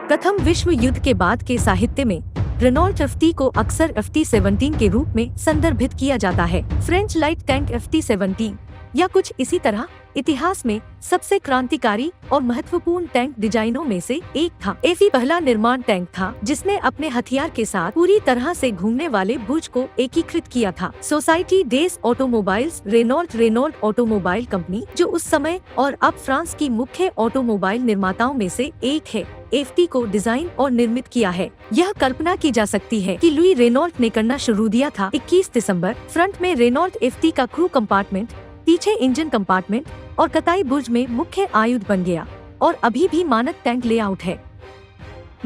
प्रथम विश्व युद्ध के बाद के साहित्य में रेनॉल्ट एफटी को अक्सर FT-17 के रूप में संदर्भित किया जाता है। फ्रेंच लाइट टैंक FT-17 या कुछ इसी तरह इतिहास में सबसे क्रांतिकारी और महत्वपूर्ण टैंक डिजाइनों में से एक था। एफी पहला निर्माण टैंक था जिसने अपने हथियार के साथ पूरी तरह से घूमने वाले बुर्ज को एकीकृत किया था। सोसाइटी डेस ऑटोमोबाइल्स रेनॉल्ट ऑटोमोबाइल कंपनी, जो उस समय और अब फ्रांस की मुख्य ऑटोमोबाइल निर्माताओं में से एक है, एफटी को डिजाइन और निर्मित किया है। यह कल्पना की जा सकती है कि लुई रेनॉल्ट ने करना शुरू दिया था। 21 दिसंबर फ्रंट में रेनॉल्ट एफटी का क्रू कंपार्टमेंट, पीछे इंजन कंपार्टमेंट और कताई बुर्ज में मुख्य आयुध बन गया और अभी भी मानक टैंक लेआउट है।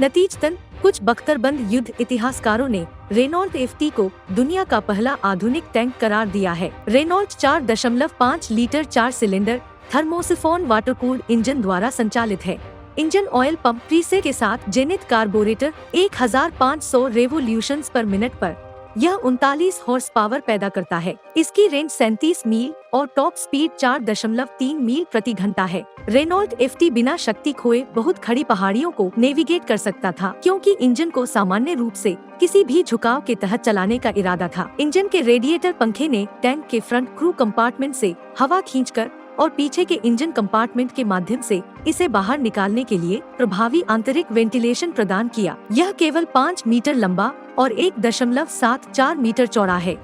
नतीजतन कुछ बख्तरबंद युद्ध इतिहासकारों ने रेनॉल्ट एफटी को दुनिया का पहला आधुनिक टैंक करार दिया है। Renault 4.5 litre 4 cylinder thermosiphon water cooled engine द्वारा संचालित है। इंजन ऑयल पंप प्रीसेट के साथ जेनिथ कार्बोरेटर 1500 रेवोल्यूशंस पर मिनट पर यह 39 हॉर्स पावर पैदा करता है। इसकी रेंज 37 मील और टॉप स्पीड 4.3 मील प्रति घंटा है। रेनॉल्ट एफटी बिना शक्ति खोए बहुत खड़ी पहाड़ियों को नेविगेट कर सकता था, क्योंकि इंजन को सामान्य रूप से किसी भी झुकाव के तहत चलाने का इरादा था। इंजन के रेडिएटर पंखे ने टैंक के फ्रंट क्रू कंपार्टमेंट से हवा खींचकर और पीछे के इंजन कंपार्टमेंट के माध्यम से इसे बाहर निकालने के लिए प्रभावी आंतरिक वेंटिलेशन प्रदान किया। यह केवल 5 मीटर लंबा और 1.74 मीटर चौड़ा है।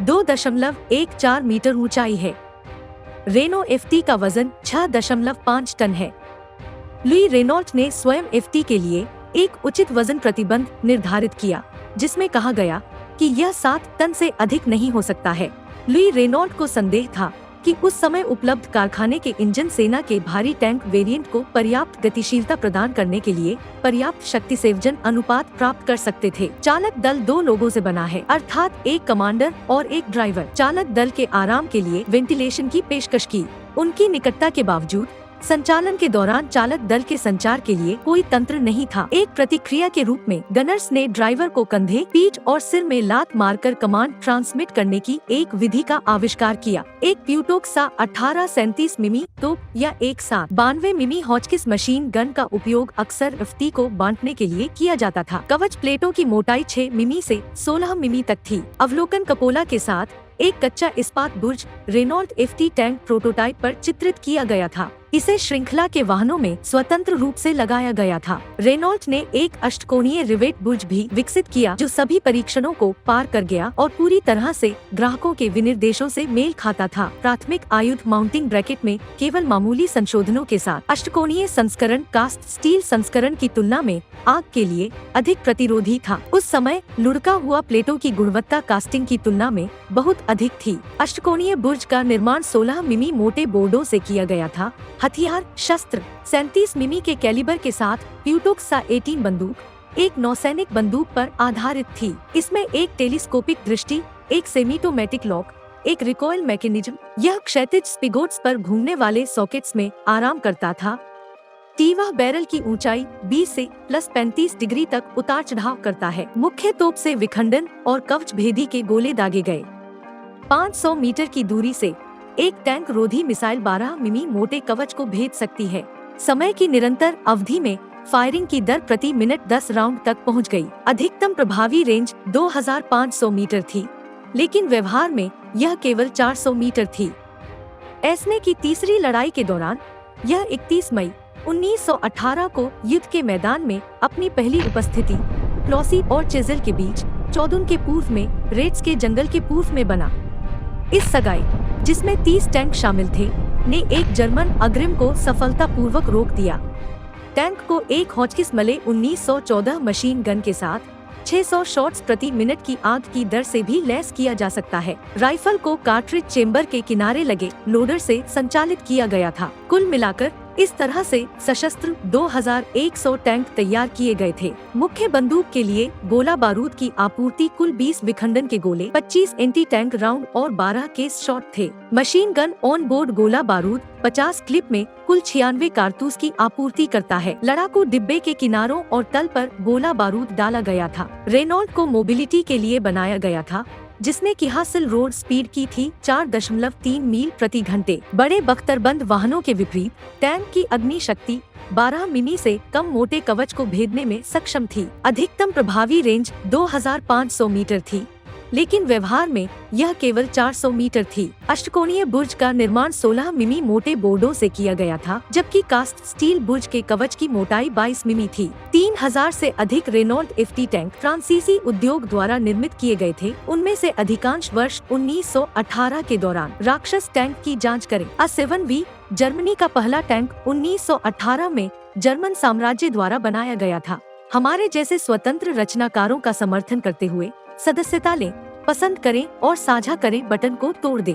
2.14 मीटर ऊंचाई है। रेनो एफटी का वजन 6.5 टन है। लुई रेनॉल्ट ने स्वयं एफटी के लिए एक उचित वजन प्रतिबंध निर्धारित किया, जिसमें कहा गया कि यह 7 टन से अधिक नहीं हो सकता है। लुई रेनॉल्ट को संदेह था कि उस समय उपलब्ध कारखाने के इंजन सेना के भारी टैंक वेरिएंट को पर्याप्त गतिशीलता प्रदान करने के लिए पर्याप्त शक्ति संयोजन अनुपात प्राप्त कर सकते थे। चालक दल 2 लोगों से बना है, अर्थात एक कमांडर और एक ड्राइवर। चालक दल के आराम के लिए वेंटिलेशन की पेशकश की। उनकी निकटता के बावजूद संचालन के दौरान चालक दल के संचार के लिए कोई तंत्र नहीं था। एक प्रतिक्रिया के रूप में गनर्स ने ड्राइवर को कंधे, पीठ और सिर में लात मारकर कमांड ट्रांसमिट करने की एक विधि का आविष्कार किया। एक प्यूटोक सा 1837 मिमी तोप या एक साथ 92 मिमी हॉचकिस मशीन गन का उपयोग अक्सर एफटी को बांटने के लिए किया जाता था। कवच प्लेटों की मोटाई 6 मिमी से 16 मिमी तक थी। अवलोकन कपोला के साथ एक कच्चा इस्पात बुर्ज रेनॉल्ट एफटी टैंक प्रोटोटाइप पर चित्रित किया गया था। इसे श्रृंखला के वाहनों में स्वतंत्र रूप से लगाया गया था। रेनॉल्ट ने एक अष्टकोणीय रिवेट बुर्ज भी विकसित किया, जो सभी परीक्षणों को पार कर गया और पूरी तरह से ग्राहकों के विनिर्देशों से मेल खाता था। प्राथमिक आयुध माउंटिंग ब्रैकेट में केवल मामूली संशोधनों के साथ अष्टकोणीय संस्करण कास्ट स्टील संस्करण की तुलना में आग के लिए अधिक प्रतिरोधी था। उस समय लुढ़का हुआ प्लेटों की गुणवत्ता कास्टिंग की तुलना में बहुत अधिक थी। अष्टकोणीय बुर्ज का निर्माण 16 मिमी मोटे बोर्डों से किया गया था। हथियार शस्त्र 37 मिमी के कैलिबर के साथ प्यूटोक सा 18 बंदूक एक नौसैनिक बंदूक पर आधारित थी। इसमें एक टेलीस्कोपिक दृष्टि, एक सेमीटोमेटिक लॉक, एक रिकॉइल मैकेनिज्म। यह क्षैतिज स्पिगोट्स पर घूमने वाले सॉकेट्स में आराम करता था। टीवा बैरल की ऊंचाई 20 से +35 डिग्री तक उतार चढ़ाव करता है। मुख्य तोप से विखंडन और कवच भेदी के गोले दागे गए। 500 मीटर की दूरी से एक टैंक रोधी मिसाइल 12 मिमी मोटे कवच को भेद सकती है। समय की निरंतर अवधि में फायरिंग की दर प्रति मिनट 10 राउंड तक पहुंच गई। अधिकतम प्रभावी रेंज 2500 मीटर थी, लेकिन व्यवहार में यह केवल 400 मीटर थी। एस्ने की तीसरी लड़ाई के दौरान यह 31 मई 1918 को युद्ध के मैदान में अपनी पहली उपस्थिति प्लॉसी और चेजल के बीच चौदुन के पूर्व में रेड्स के जंगल के पूर्व में बना। इस सगाई, जिसमें 30 टैंक शामिल थे, ने एक जर्मन अग्रिम को सफलतापूर्वक रोक दिया। टैंक को एक हॉचकिस मले 1914 मशीन गन के साथ 600 शॉट्स प्रति मिनट की आग की दर से भी लैस किया जा सकता है। राइफल को कार्ट्रिज चेंबर के किनारे लगे लोडर से संचालित किया गया था। कुल मिलाकर इस तरह से सशस्त्र 2100 टैंक तैयार किए गए थे। मुख्य बंदूक के लिए गोला बारूद की आपूर्ति कुल 20 विखंडन के गोले, 25 एंटी टैंक राउंड और 12 केस शॉट थे। मशीन गन ऑन बोर्ड गोला बारूद 50 क्लिप में कुल 96 कारतूस की आपूर्ति करता है। लड़ाकू डिब्बे के किनारों और तल पर गोला बारूद डाला गया था। रेनॉल्ट को मोबिलिटी के लिए बनाया गया था, जिसने की हासिल रोड स्पीड की थी 4.3 मील प्रति घंटे। बड़े बख्तरबंद वाहनों के विपरीत टैंक की अग्नि शक्ति 12 मिमी से कम मोटे कवच को भेदने में सक्षम थी। अधिकतम प्रभावी रेंज 2500 मीटर थी, लेकिन व्यवहार में यह केवल 400 मीटर थी। अष्टकोणीय बुर्ज का निर्माण 16 मिमी मोटे बोर्डों से किया गया था, जबकि कास्ट स्टील बुर्ज के कवच की मोटाई 22 मिमी थी। 3000 से अधिक रेनॉल्ट एफटी टैंक फ्रांसीसी उद्योग द्वारा निर्मित किए गए थे। उनमें से अधिकांश वर्ष 1918 के दौरान। राक्षस टैंक की जाँच करें। A7V जर्मनी का पहला टैंक 1918 में जर्मन साम्राज्य द्वारा बनाया गया था। हमारे जैसे स्वतंत्र रचनाकारों का समर्थन करते हुए सदस्यता लें, पसंद करें और साझा करें बटन को तोड़ दें।